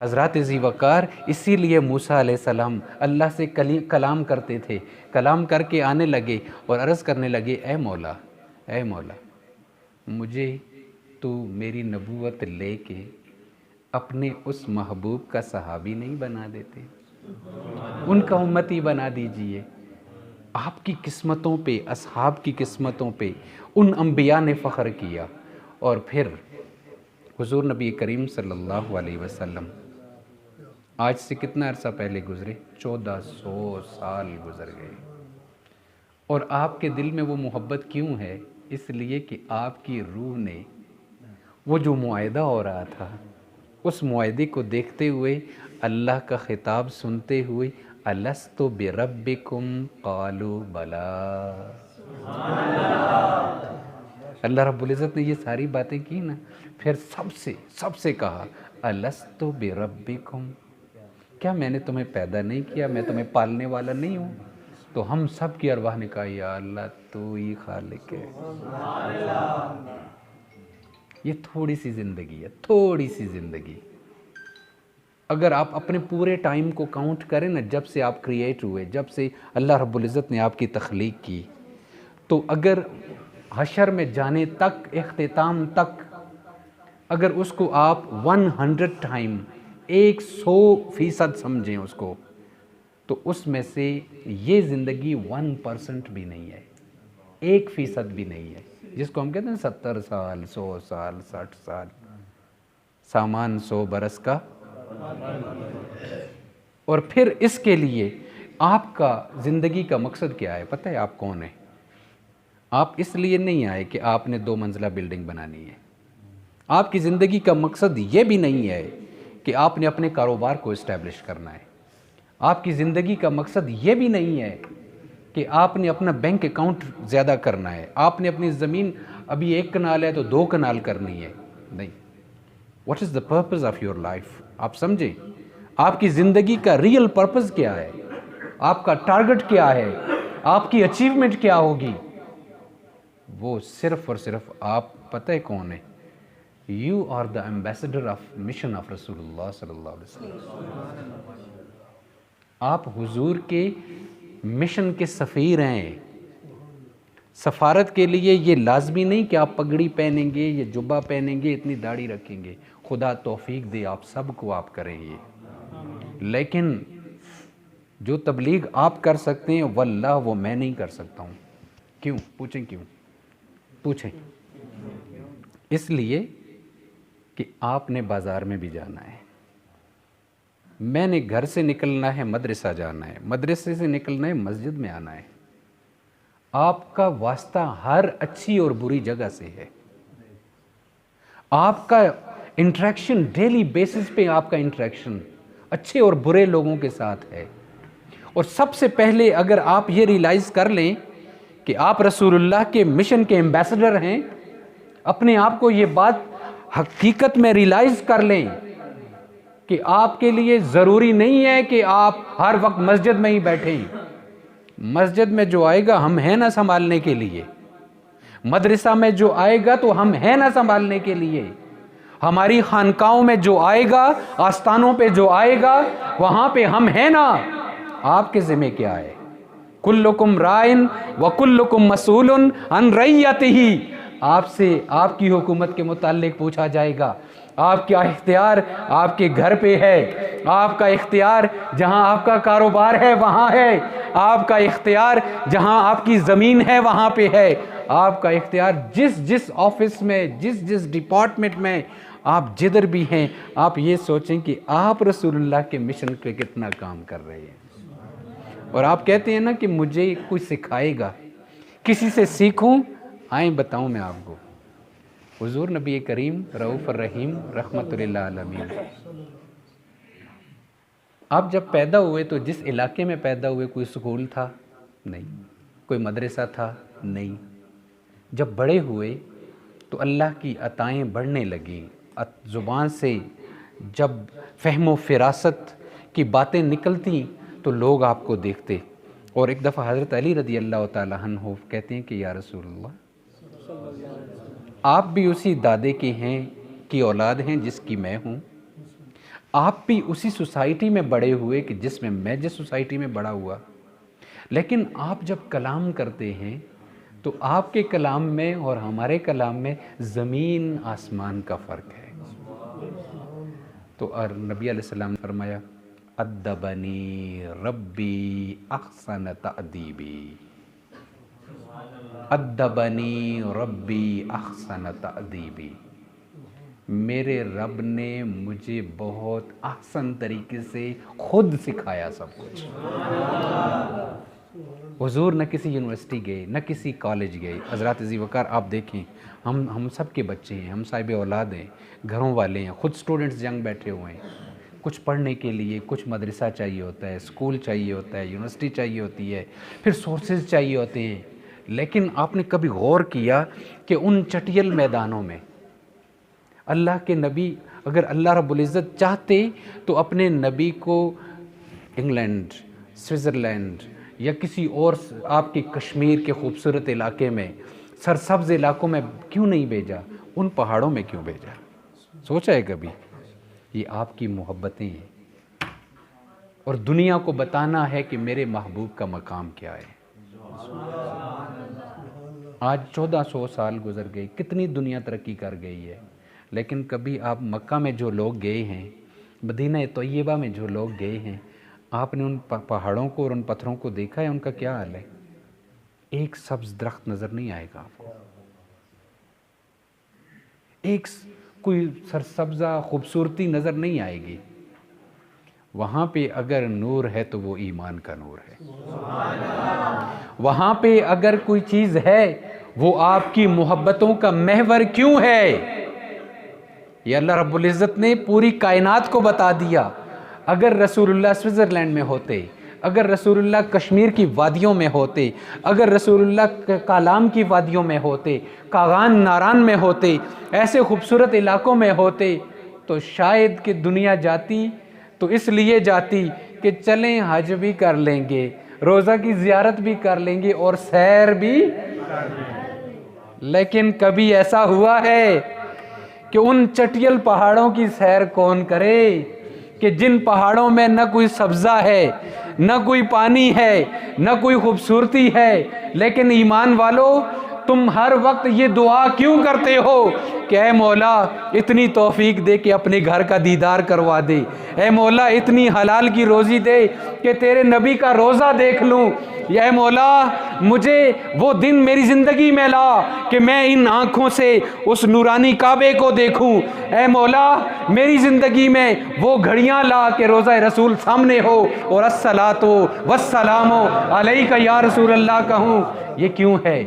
حضرات ذی وقار اسی لیے موسیٰ علیہ السلام اللہ سے کلام کرتے تھے، کلام کر کے آنے لگے اور عرض کرنے لگے، اے مولا مجھے تو میری نبوت لے کے اپنے اس محبوب کا صحابی نہیں بنا دیتے، ان کا امتی بنا دیجئے۔ آپ کی قسمتوں پہ، اصحاب کی قسمتوں پہ ان انبیاء نے فخر کیا۔ اور پھر حضور نبی کریم صلی اللہ علیہ وسلم آج سے کتنا عرصہ پہلے گزرے؟ 1400 سال گزر گئے۔ اور آپ کے دل میں وہ محبت کیوں ہے؟ اس لیے کہ آپ کی روح نے وہ جو معاہدہ ہو رہا تھا، اس معاہدے کو دیکھتے ہوئے، اللہ کا خطاب سنتے ہوئے، الست بربکم قالوا بلا، اللہ رب العزت نے یہ ساری باتیں کی نا، پھر سب سے کہا الست بربکم، کیا میں نے تمہیں پیدا نہیں کیا؟ میں تمہیں پالنے والا نہیں ہوں؟ تو ہم سب کی ارواح نے کہا یا اللہ تو ہی خالق ہے۔ یہ تھوڑی سی زندگی ہے، تھوڑی سی زندگی۔ اگر آپ اپنے پورے ٹائم کو کاؤنٹ کریں نا، جب سے آپ کریٹ ہوئے، جب سے اللہ رب العزت نے آپ کی تخلیق کی، تو اگر حشر میں جانے تک، اختتام تک، اگر اس کو آپ 100 ٹائم، 100% سمجھیں اس کو، تو اس میں سے یہ زندگی 1% بھی نہیں ہے، 1% بھی نہیں ہے، جس کو ہم کہتے ہیں 70 سال، 100 سال، 60 سال، سامان 100 برس کا۔ اور پھر اس کے لیے آپ کا زندگی کا مقصد کیا ہے؟ پتہ ہے آپ کون ہیں؟ آپ اس لیے نہیں آئے کہ آپ نے 2 منزلہ بلڈنگ بنانی ہے۔ آپ کی زندگی کا مقصد یہ بھی نہیں ہے کہ آپ نے اپنے کاروبار کو اسٹیبلش کرنا ہے۔ آپ کی زندگی کا مقصد یہ بھی نہیں ہے کہ آپ نے اپنا بینک اکاؤنٹ زیادہ کرنا ہے، آپ نے اپنی زمین ابھی 1 کنال ہے تو 2 کنال کرنی ہے، نہیں۔ What is the purpose of your life? آپ سمجھیں آپ کی زندگی کا ریئل پرپز کیا ہے، آپ کا ٹارگٹ کیا ہے، آپ کی اچیومنٹ کیا ہوگی؟ وہ صرف اور صرف آپ پتہ ہے کون ہے؟ You are the ambassador of mission of رسول اللہ صلی اللہ علیہ وسلم۔ آپ حضور کے مشن کے سفیر ہیں۔ سفارت کے لیے یہ لازمی نہیں کہ آپ پگڑی پہنیں گے، یہ جبہ پہنیں گے، اتنی داڑھی رکھیں گے۔ خدا توفیق دے آپ سب کو آپ کریں یہ، لیکن جو تبلیغ آپ کر سکتے ہیں واللہ وہ میں نہیں کر سکتا ہوں۔ کیوں؟ پوچھیں کیوں؟ پوچھیں۔ اس لیے کہ آپ نے بازار میں بھی جانا ہے، میں نے گھر سے نکلنا ہے، مدرسہ جانا ہے، مدرسے سے نکلنا ہے، مسجد میں آنا ہے۔ آپ کا واسطہ ہر اچھی اور بری جگہ سے ہے۔ آپ کا انٹریکشن ڈیلی بیسس پہ، آپ کا انٹریکشن اچھے اور برے لوگوں کے ساتھ ہے۔ اور سب سے پہلے اگر آپ یہ ریلائز کر لیں کہ آپ رسول اللہ کے مشن کے ایمبیسڈر ہیں، اپنے آپ کو یہ بات حقیقت میں ریلائز کر لیں کہ آپ کے لیے ضروری نہیں ہے کہ آپ ہر وقت مسجد میں ہی بیٹھیں۔ مسجد میں جو آئے گا ہم ہیں نہ سنبھالنے کے لیے، مدرسہ میں جو آئے گا تو ہم ہیں نہ سنبھالنے کے لیے، ہماری خانقاہوں میں جو آئے گا، آستانوں پہ جو آئے گا، وہاں پہ ہم ہیں نا۔ آپ کے ذمہ کیا ہے؟ کلکم رائن وکلکم مسئول عن رعیتہ۔ آپ سے آپ کی حکومت کے متعلق پوچھا جائے گا۔ آپ کا اختیار آپ کے گھر پہ ہے، آپ کا اختیار جہاں آپ کا کاروبار ہے وہاں ہے، آپ کا اختیار جہاں آپ کی زمین ہے وہاں پہ ہے، آپ کا اختیار جس آفس میں، جس ڈپارٹمنٹ میں آپ جدھر بھی ہیں، آپ یہ سوچیں کہ آپ رسول اللہ کے مشن پہ کتنا کام کر رہے ہیں۔ اور آپ کہتے ہیں نا کہ مجھے کوئی سکھائے گا، کسی سے سیکھوں، آئیں بتاؤں میں آپ کو۔ حضور نبی کریم رؤوف الرحیم رحمت للعالمین، آپ جب پیدا ہوئے تو جس علاقے میں پیدا ہوئے کوئی سکول تھا؟ نہیں۔ کوئی مدرسہ تھا؟ نہیں۔ جب بڑے ہوئے تو اللہ کی عطائیں بڑھنے لگیں، زبان سے جب فہم و فراست کی باتیں نکلتی تو لوگ آپ کو دیکھتے، اور ایک دفعہ حضرت علی رضی اللہ تعالیٰ عنہ کہتے ہیں کہ یا رسول اللہ، آپ بھی اسی دادے کے ہیں کی اولاد ہیں جس کی میں ہوں، آپ بھی اسی سوسائٹی میں بڑے ہوئے کہ جس میں میں جس سوسائٹی میں بڑا ہوا، لیکن آپ جب کلام کرتے ہیں تو آپ کے کلام میں اور ہمارے کلام میں زمین آسمان کا فرق ہے۔ تو اور نبی علیہ السلام نے فرمایا ادبنی ربی احسن تأدیبی، ادبنی ربی احسن تأدیبی، میرے رب نے مجھے بہت احسن طریقے سے خود سکھایا سب کچھ۔ حضور نہ کسی یونیورسٹی گئے، نہ کسی کالج گئے۔ حضرات ذی وقار آپ دیکھیں، ہم سب کے بچے ہیں، ہم صاحب اولاد ہیں، گھروں والے ہیں، خود سٹوڈنٹس جنگ بیٹھے ہوئے ہیں، کچھ پڑھنے کے لیے کچھ مدرسہ چاہیے ہوتا ہے، اسکول چاہیے ہوتا ہے، یونیورسٹی چاہیے ہوتی ہے، پھر سورسز چاہیے ہوتے ہیں۔ لیکن آپ نے کبھی غور کیا کہ ان چٹیل میدانوں میں اللہ کے نبی، اگر اللہ رب العزت چاہتے تو اپنے نبی کو انگلینڈ، سوئٹزرلینڈ یا کسی اور آپ کے کشمیر کے خوبصورت علاقے میں، سرسبز علاقوں میں کیوں نہیں بھیجا؟ ان پہاڑوں میں کیوں بھیجا؟ سوچا ہے کبھی؟ یہ آپ کی محبتیں ہیں، اور دنیا کو بتانا ہے کہ میرے محبوب کا مقام کیا ہے۔ آج 1400 سال گزر گئے، کتنی دنیا ترقی کر گئی ہے، لیکن کبھی آپ مکہ میں جو لوگ گئے ہیں، مدینہ طیبہ میں جو لوگ گئے ہیں، آپ نے ان پہاڑوں کو اور ان پتھروں کو دیکھا ہے؟ ان کا کیا حال ہے؟ ایک سبز درخت نظر نہیں آئے گا آپ کو، ایک کوئی سرسبزہ خوبصورتی نظر نہیں آئے گی۔ وہاں پہ اگر نور ہے تو وہ ایمان کا نور ہے، وہاں پہ اگر کوئی چیز ہے وہ آپ کی محبتوں کا محور کیوں ہے؟ یہ اللہ رب العزت نے پوری کائنات کو بتا دیا۔ اگر رسول اللہ سوئٹزرلینڈ میں ہوتے، اگر رسول اللہ کشمیر کی وادیوں میں ہوتے، اگر رسول اللہ کالام کی وادیوں میں ہوتے، کاغان ناران میں ہوتے، ایسے خوبصورت علاقوں میں ہوتے، تو شاید کہ دنیا جاتی تو اس لیے جاتی کہ چلیں حج بھی کر لیں گے، روزہ کی زیارت بھی کر لیں گے اور سیر بھی۔ لیکن کبھی ایسا ہوا ہے کہ ان چٹیل پہاڑوں کی سیر کون کرے کہ جن پہاڑوں میں نہ کوئی سبزہ ہے، نہ کوئی پانی ہے، نہ کوئی خوبصورتی ہے، لیکن ایمان والو تم ہر وقت یہ دعا کیوں کرتے ہو کہ اے مولا اتنی توفیق دے کہ اپنے گھر کا دیدار کروا دے، اے مولا اتنی حلال کی روزی دے کہ تیرے نبی کا روزہ دیکھ لوں، یا اے مولا مجھے وہ دن میری زندگی میں لا کہ میں ان آنکھوں سے اس نورانی کعبے کو دیکھوں، اے مولا میری زندگی میں وہ گھڑیاں لا کہ روزہ رسول سامنے ہو اور الصلاۃ والسلام علیک یا رسول اللہ کہوں۔ یہ کیوں ہے؟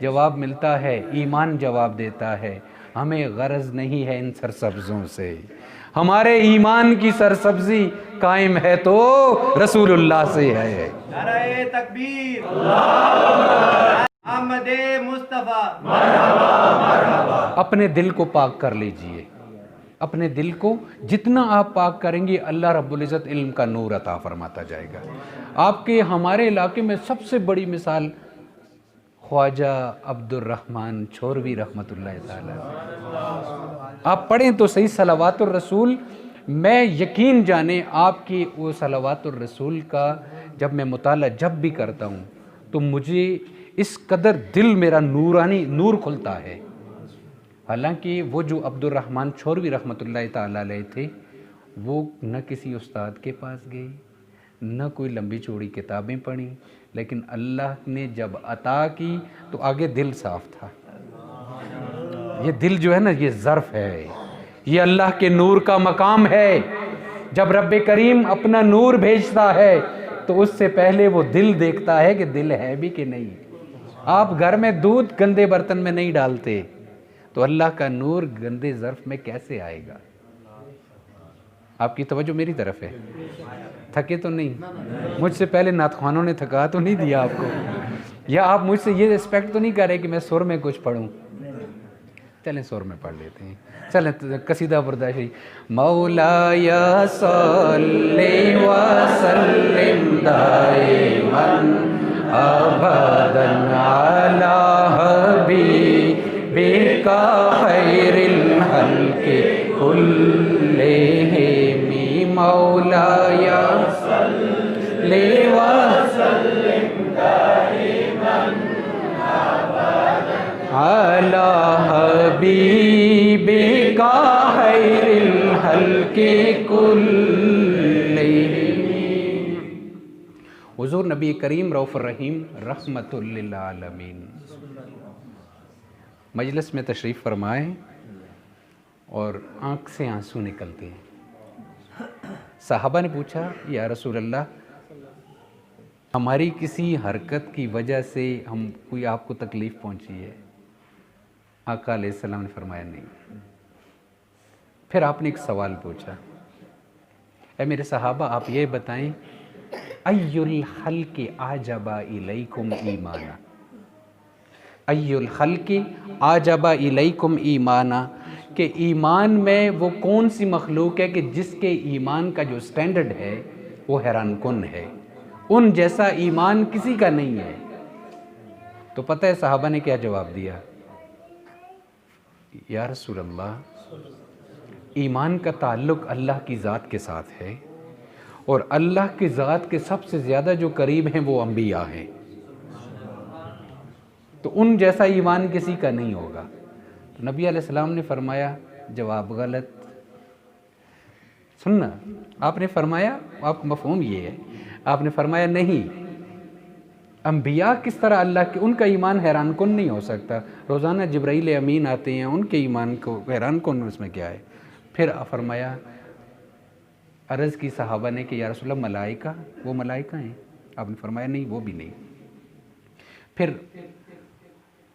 جواب ملتا ہے، ایمان جواب دیتا ہے، ہمیں غرض نہیں ہے ان سرسبزوں سے، ہمارے ایمان کی سرسبزی قائم ہے تو رسول اللہ سے ہے۔ نعرہ تکبیر، محمد مصطفیٰ، اپنے دل کو پاک کر لیجئے، اپنے دل کو جتنا آپ پاک کریں گے اللہ رب العزت علم کا نور عطا فرماتا جائے گا۔ آپ کے ہمارے علاقے میں سب سے بڑی مثال خواجہ عبد الرحمن چھوروی رحمۃ اللہ تعالی، آپ پڑھیں تو صحیح صلوات الرسول، میں یقین جانیں آپ کی وہ صلوات الرسول کا جب میں مطالعہ جب بھی کرتا ہوں تو مجھے اس قدر دل میرا نورانی نور کھلتا ہے۔ حالانکہ وہ جو عبد الرحمن چھوروی رحمۃ اللہ تعالی علیہ تھے، وہ نہ کسی استاد کے پاس گئے، نہ کوئی لمبی چوڑی کتابیں پڑھیں، لیکن اللہ نے جب عطا کی تو آگے دل صاف تھا۔ یہ دل جو ہے نا، یہ ظرف ہے، یہ اللہ کے نور کا مقام ہے۔ جب رب کریم اپنا نور بھیجتا ہے تو اس سے پہلے وہ دل دیکھتا ہے کہ دل ہے بھی کہ نہیں۔ آپ گھر میں دودھ گندے برتن میں نہیں ڈالتے تو اللہ کا نور گندے ظرف میں کیسے آئے گا؟ آپ کی توجہ میری طرف ہے؟ تھکے تو نہیں؟ مجھ سے پہلے نعت خوانوں نے تھکا تو نہیں دیا آپ کو؟ یا آپ مجھ سے یہ ایکسپیکٹ تو نہیں کر رہے کہ میں سر میں کچھ پڑھوں؟ چلیں سر میں پڑھ لیتے ہیں، چلیں قصیدہ برداشی۔ مولاي صل وسلم دائما ابدا على حبيبك خير الخلق كلهم مولایا صلی وسلم علی حبیبک خیر الخلق کلہم۔ حضور نبی کریم رؤوف الرحیم رحمت للعالمین مجلس میں تشریف فرمائیں اور آنکھ سے آنسو نکلتے ہیں۔ صحابہ نے پوچھا یا رسول اللہ ہماری کسی حرکت کی وجہ سے ہم کوئی آپ کو تکلیف پہنچی ہے؟ آقا علیہ السلام نے فرمایا نہیں۔ پھر آپ نے ایک سوال پوچھا، اے میرے صحابہ آپ یہ بتائیں ای الخلق اعجب الیکم ایمانا، ای الخلق اعجب الیکم ایمانا، کہ ایمان میں وہ کون سی مخلوق ہے کہ جس کے ایمان کا جو سٹینڈرڈ ہے وہ حیران کن ہے، ان جیسا ایمان کسی کا نہیں ہے۔ تو پتہ ہے صحابہ نے کیا جواب دیا؟ یا رسول اللہ ایمان کا تعلق اللہ کی ذات کے ساتھ ہے، اور اللہ کی ذات کے سب سے زیادہ جو قریب ہیں وہ انبیاء ہیں، تو ان جیسا ایمان کسی کا نہیں ہوگا۔ تو نبی علیہ السلام نے فرمایا جواب غلط۔ سننا، آپ نے فرمایا، آپ کا مفہوم یہ ہے، آپ نے فرمایا نہیں، انبیاء کس طرح اللہ کے، ان کا ایمان حیران کن نہیں ہو سکتا، روزانہ جبرائیل امین آتے ہیں، ان کے ایمان کو حیران کن اس میں کیا ہے؟ پھر فرمایا، عرض کی صحابہ نے کہ یا رسول اللہ ملائکہ، وہ ملائکہ ہیں؟ آپ نے فرمایا نہیں، وہ بھی نہیں۔ پھر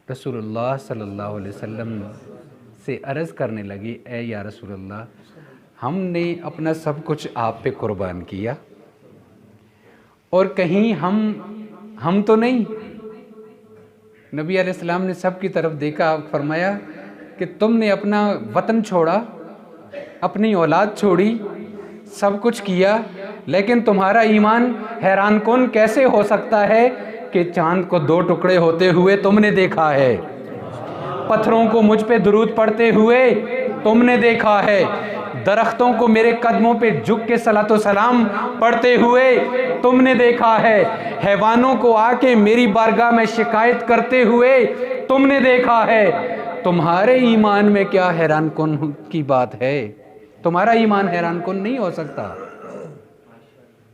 رسول اللہ صلی اللہ علیہ وسلم سے عرض کرنے لگی، اے یا رسول اللہ ہم نے اپنا سب کچھ آپ پہ قربان کیا اور کہیں ہم تو نہیں؟ نبی علیہ السلام نے سب کی طرف دیکھا، فرمایا کہ تم نے اپنا وطن چھوڑا، اپنی اولاد چھوڑی، سب کچھ کیا، لیکن تمہارا ایمان حیران کن کیسے ہو سکتا ہے کہ چاند کو 2 ٹکڑے ہوتے ہوئے تم نے دیکھا ہے، پتھروں کو مجھ پہ درود پڑھتے ہوئے تم نے دیکھا ہے، درختوں کو میرے قدموں پہ جھک کے صلاۃ و سلام پڑھتے ہوئے تم نے دیکھا ہے، حیوانوں کو آ کے میری بارگاہ میں شکایت کرتے ہوئے تم نے دیکھا ہے، تمہارے ایمان میں کیا حیران کن کی بات ہے؟ تمہارا ایمان حیران کن نہیں ہو سکتا۔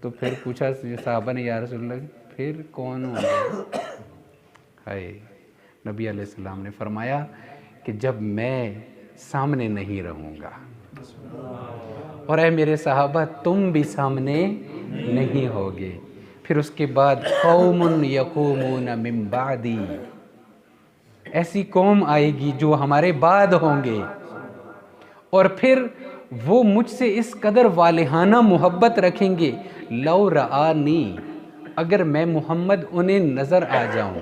تو پھر پوچھا صحابہ نے یا رسول اللہ پھر کون ہوگا؟ ہائے، نبی علیہ السلام نے فرمایا کہ جب میں سامنے نہیں رہوں گا، اور اے میرے صحابہ تم بھی سامنے نہیں ہوگے، پھر اس کے بعد قوم یقومون من بعدی، ایسی قوم آئے گی جو ہمارے بعد ہوں گے، اور پھر وہ مجھ سے اس قدر والہانہ محبت رکھیں گے، لو رآنی، اگر میں محمد انہیں نظر آ جاؤں،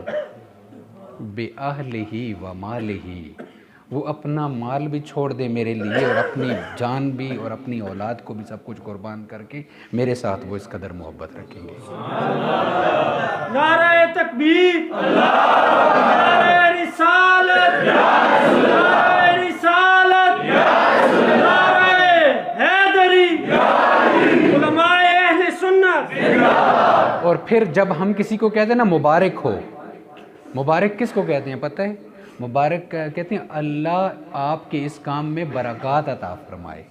بِأَهْلِهِ وَمَالِهِ، وہ اپنا مال بھی چھوڑ دے میرے لیے اور اپنی جان بھی اور اپنی اولاد کو بھی سب کچھ قربان کر کے میرے ساتھ وہ اس قدر محبت رکھیں گے۔ نعرہ تکبیر، نعرہ رسالت، نعرہ رسالت، نعرہ حیدری، علماء اہل سنت۔ اور پھر جب ہم کسی کو کہتے ہیں نا مبارک ہو، مبارک کس کو کہتے ہیں پتہ ہے؟ مبارک کہتے ہیں اللہ آپ کے اس کام میں برکات عطا فرمائے۔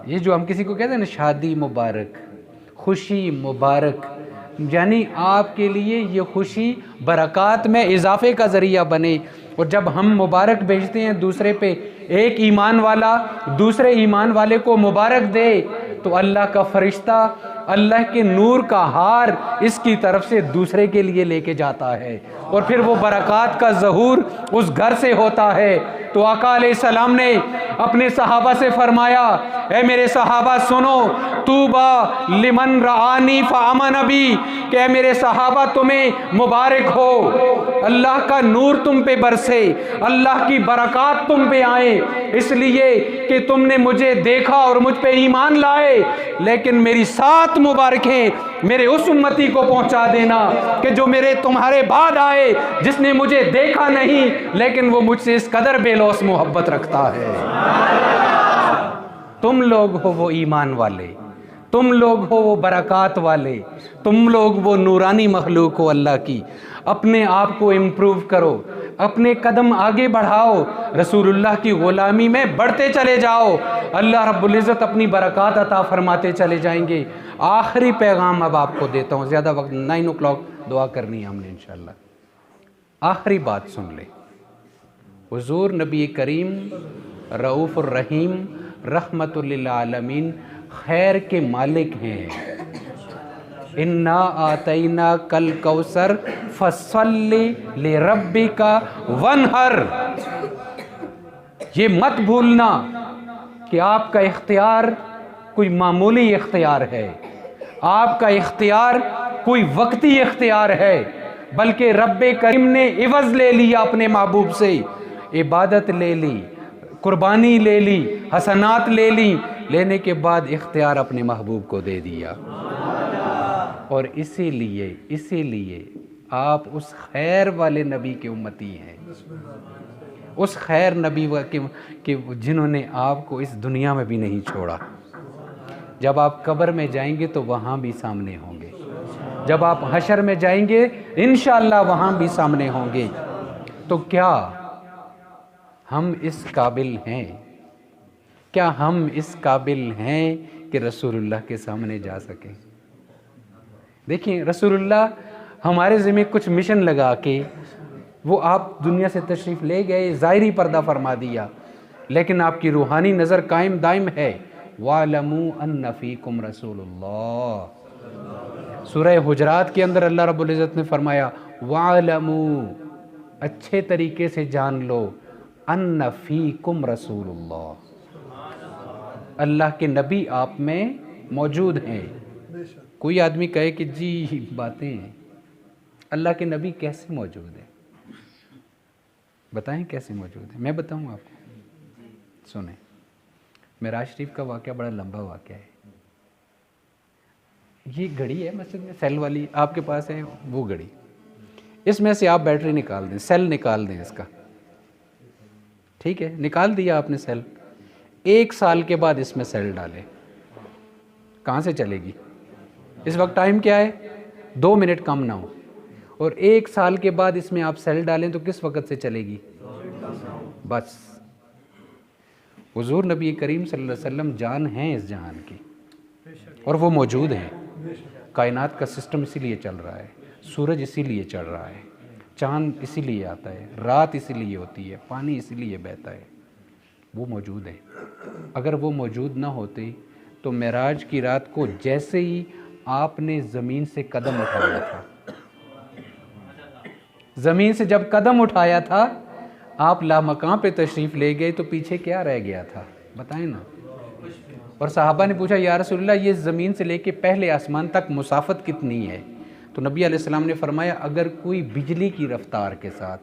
یہ جو ہم کسی کو کہتے ہیں نا شادی مبارک، خوشی مبارک، یعنی آپ کے لیے یہ خوشی برکات میں اضافے کا ذریعہ بنے۔ اور جب ہم مبارک بھیجتے ہیں دوسرے پہ، ایک ایمان والا دوسرے ایمان والے کو مبارک دے، تو اللہ کا فرشتہ اللہ کے نور کا ہار اس کی طرف سے دوسرے کے لیے لے کے جاتا ہے، اور پھر وہ برکات کا ظہور اس گھر سے ہوتا ہے۔ تو آقا علیہ السلام نے اپنے صحابہ سے فرمایا، اے میرے صحابہ سنو، طوبیٰ لمن رآنی فآمن بی، کہ اے میرے صحابہ تمہیں مبارک ہو، اللہ کا نور تم پہ برسے، اللہ کی برکات تم پہ آئیں، اس لیے کہ تم نے مجھے دیکھا اور مجھ پہ ایمان لائے، لیکن میری 7 مبارکیں میرے اس امتی کو پہنچا دینا کہ جو میرے تمہارے بعد آئے، جس نے مجھے دیکھا نہیں لیکن وہ مجھ سے اس قدر بے لوث محبت رکھتا ہے۔ تم لوگ ہو وہ ایمان والے، تم لوگ ہو وہ برکات والے، تم لوگ وہ نورانی مخلوق ہو اللہ کی۔ اپنے آپ کو امپروو کرو، اپنے قدم آگے بڑھاؤ، رسول اللہ کی غلامی میں بڑھتے چلے جاؤ، اللہ رب العزت اپنی برکات عطا فرماتے چلے جائیں گے۔ آخری پیغام اب آپ کو دیتا ہوں، زیادہ وقت 9 o'clock دعا کرنی ہے ہم نے انشاءاللہ۔ آخری بات سن لے، حضور نبی کریم رؤوف الرحیم رحمت للعالمین خیر کے مالک ہیں۔ انا آتینا کل کوثر فصلی لربک وانحر۔ یہ مت بھولنا کہ آپ کا اختیار کوئی معمولی اختیار ہے، آپ کا اختیار کوئی وقتی اختیار ہے، بلکہ رب کریم نے عوض لے لیا اپنے محبوب سے، عبادت لے لی، قربانی لے لی، حسنات لے لی، لینے کے بعد اختیار اپنے محبوب کو دے دیا۔ اور اسی لیے آپ اس خیر والے نبی کے امتی ہیں، اس خیر نبی کے جنہوں نے آپ کو اس دنیا میں بھی نہیں چھوڑا۔ جب آپ قبر میں جائیں گے تو وہاں بھی سامنے ہوں گے، جب آپ حشر میں جائیں گے انشاءاللہ وہاں بھی سامنے ہوں گے۔ تو کیا ہم اس قابل ہیں، کیا ہم اس قابل ہیں کہ رسول اللہ کے سامنے جا سکیں؟ دیکھیں رسول اللہ ہمارے ذمہ کچھ مشن لگا کے وہ آپ دنیا سے تشریف لے گئے، ظاہری پردہ فرما دیا، لیکن آپ کی روحانی نظر قائم دائم ہے۔ وَاعْلَمُوا أَنَّ فِيكُمْ رَسُولُ اللَّهِ۔ سورہ حجرات کے اندر اللہ رب العزت نے فرمایا وَاعْلَمُوا، اچھے طریقے سے جان لو، أَنَّ فِيكُمْ رَسُولُ اللَّهِ، اللہ کے نبی آپ میں موجود ہیں۔ کوئی آدمی کہے کہ جی باتیں ہیں، اللہ کے نبی کیسے موجود ہیں؟ بتائیں کیسے موجود ہیں؟ میں بتاؤں آپ کو، سنیں۔ معراج شریف کا واقعہ بڑا لمبا واقعہ ہے۔ یہ گھڑی ہے مسجد میں سیل والی، آپ کے پاس ہے وہ گھڑی، اس میں سے آپ بیٹری نکال دیں، سیل نکال دیں اس کا، ٹھیک ہے، نکال دیا آپ نے سیل، 1 سال کے بعد اس میں سیل ڈالیں، کہاں سے چلے گی؟ اس وقت ٹائم کیا ہے؟ 2 منٹ کم نہ ہو، اور 1 سال کے بعد اس میں آپ سیل ڈالیں تو کس وقت سے چلے گی؟ بس حضور نبی کریم صلی اللہ علیہ وسلم جان ہیں اس جہان کی، اور وہ موجود ہیں۔ کائنات کا سسٹم اسی لیے چل رہا ہے، سورج اسی لیے چڑھ رہا ہے، چاند اسی لیے آتا ہے، رات اسی لیے ہوتی ہے، پانی اسی لیے بہتا ہے، وہ موجود ہے۔ اگر وہ موجود نہ ہوتے تو معراج کی رات کو جیسے ہی آپ نے زمین سے قدم اٹھایا تھا، زمین سے جب قدم اٹھایا تھا آپ لامکان پہ تشریف لے گئے تو پیچھے کیا رہ گیا تھا؟ بتائیں نا۔ اور صحابہ نے پوچھا یا رسول اللہ یہ زمین سے لے کے پہلے آسمان تک مسافت کتنی ہے؟ تو نبی علیہ السلام نے فرمایا اگر کوئی بجلی کی رفتار کے ساتھ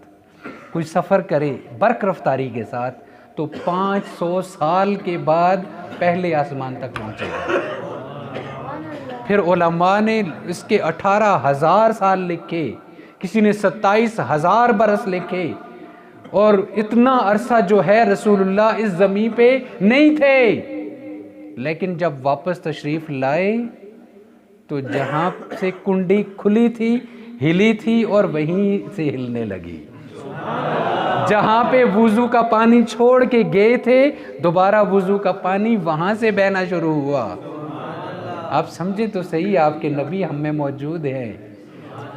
کوئی سفر کرے برق رفتاری کے ساتھ تو 500 سال کے بعد پہلے آسمان تک پہنچے گا۔ پھر علماء نے اس کے 18,000 سال لکھے، کسی نے 27,000 برس لکھے، اور اتنا عرصہ جو ہے رسول اللہ اس زمین پہ نہیں تھے، لیکن جب واپس تشریف لائے تو جہاں سے کنڈی کھلی تھی ہلی تھی اور وہیں سے ہلنے لگی، جہاں پہ وضو کا پانی چھوڑ کے گئے تھے دوبارہ وضو کا پانی وہاں سے بہنا شروع ہوا۔ آپ سمجھے تو صحیح، آپ کے نبی ہم میں موجود ہیں۔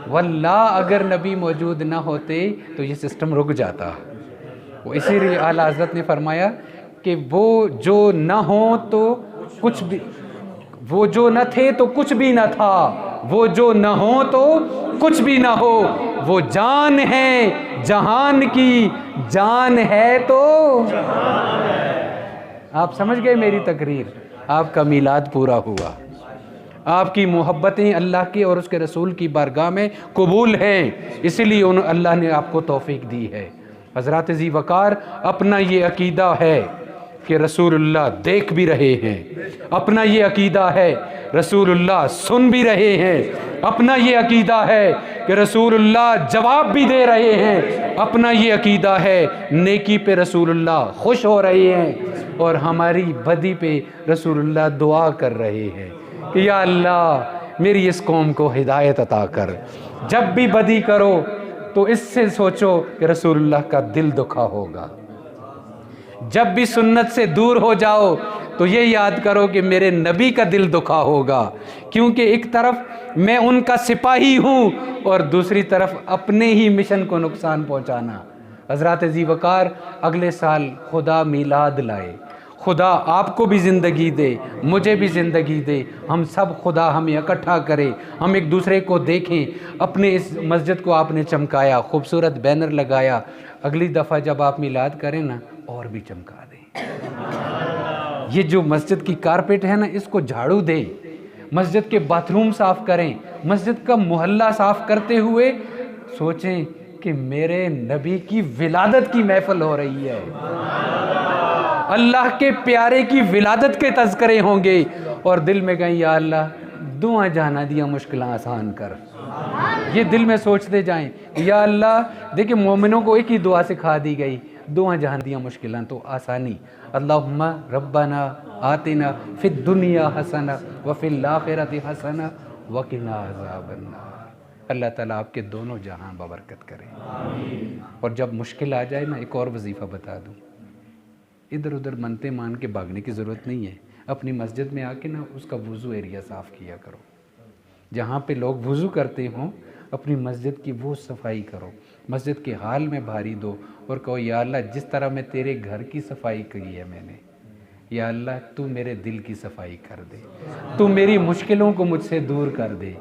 واللہ اگر نبی موجود نہ ہوتے تو یہ سسٹم رک جاتا۔ وہ اسی لیے اعلیٰ حضرت نے فرمایا کہ وہ جو نہ ہوں تو کچھ بھی، وہ جو نہ تھے تو کچھ بھی نہ تھا، وہ جو نہ ہوں تو کچھ بھی نہ ہو، وہ جان ہے جہان کی، جان ہے تو آپ سمجھ گئے میری تقریر؟ آپ کا میلاد پورا ہوا، آپ کی محبتیں اللہ کے اور اس کے رسول کی بارگاہ میں قبول ہیں، اسی لیے اللہ نے آپ کو توفیق دی ہے۔ حضرات ذی وقار اپنا یہ عقیدہ ہے کہ رسول اللہ دیکھ بھی رہے ہیں، اپنا یہ عقیدہ ہے رسول اللہ سن بھی رہے ہیں، اپنا یہ عقیدہ ہے کہ رسول اللہ جواب بھی دے رہے ہیں، اپنا یہ عقیدہ ہے نیکی پہ رسول اللہ خوش ہو رہے ہیں، اور ہماری بدی پہ رسول اللہ دعا کر رہے ہیں کہ یا اللہ میری اس قوم کو ہدایت عطا کر۔ جب بھی بدی کرو تو اس سے سوچو کہ رسول اللہ کا دل دکھا ہوگا، جب بھی سنت سے دور ہو جاؤ تو یہ یاد کرو کہ میرے نبی کا دل دکھا ہوگا، کیونکہ ایک طرف میں ان کا سپاہی ہوں اور دوسری طرف اپنے ہی مشن کو نقصان پہنچانا۔ حضرات ذی وقار اگلے سال خدا میلاد لائے، خدا آپ کو بھی زندگی دے، مجھے بھی زندگی دے، ہم سب خدا ہمیں اکٹھا کرے، ہم ایک دوسرے کو دیکھیں۔ اپنے اس مسجد کو آپ نے چمکایا، خوبصورت بینر لگایا، اگلی دفعہ جب آپ میلاد کریں نا اور بھی چمکا دیں۔ یہ جو مسجد کی کارپیٹ ہے نا اس کو جھاڑو دیں، مسجد کے باتھ روم صاف کریں، مسجد کا محلہ صاف کرتے ہوئے سوچیں کہ میرے نبی کی ولادت کی محفل ہو رہی ہے، اللہ کے پیارے کی ولادت کے تذکرے ہوں گے، اور دل میں کہیں یا اللہ دعا جانا دیا مشکلیں آسان کر۔ یہ دل میں سوچتے جائیں یا اللہ، دیکھیں مومنوں کو ایک ہی دعا سکھا دی گئی، دعا جہاں دیا مشکلیں تو آسانی، اللہم ربنا آتنا فی الدنیا حسنہ وفی الآخرۃ حسنہ وقنا عذاب النار۔ اللہ تعالیٰ آپ کے دونوں جہاں ببرکت کرے۔ اور جب مشکل آ جائے نا ایک اور وظیفہ بتا دوں، ادھر ادھر منتے مان کے بھاگنے کی ضرورت نہیں ہے، اپنی مسجد میں آ کے نا اس کا وضو ایریا صاف کیا کرو، جہاں پہ لوگ وضو کرتے ہوں اپنی مسجد کی وہ صفائی کرو، مسجد کے حال میں بھاری دو اور کہو یا اللہ جس طرح میں تیرے گھر کی صفائی کی ہے میں نے، یا اللہ تو میرے دل کی صفائی کر دے، تو میری مشکلوں کو مجھ سے دور کر دے۔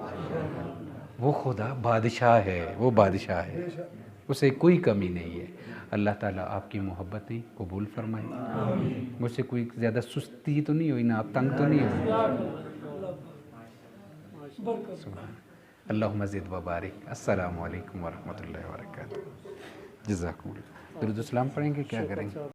وہ خدا بادشاہ ہے، وہ بادشاہ ہے، اسے کوئی کمی نہیں ہے۔ اللہ تعالیٰ آپ کی محبتیں قبول فرمائے۔ مجھ سے کوئی زیادہ سستی تو نہیں ہوئی نا، آپ تنگ تو نہیں ہوئی؟ اللہم زد و بارک۔ السلام علیکم ورحمۃ اللہ وبرکاتہ۔ جزاکم اللہ۔ درود السلام پڑھیں گے، کیا کریں گے؟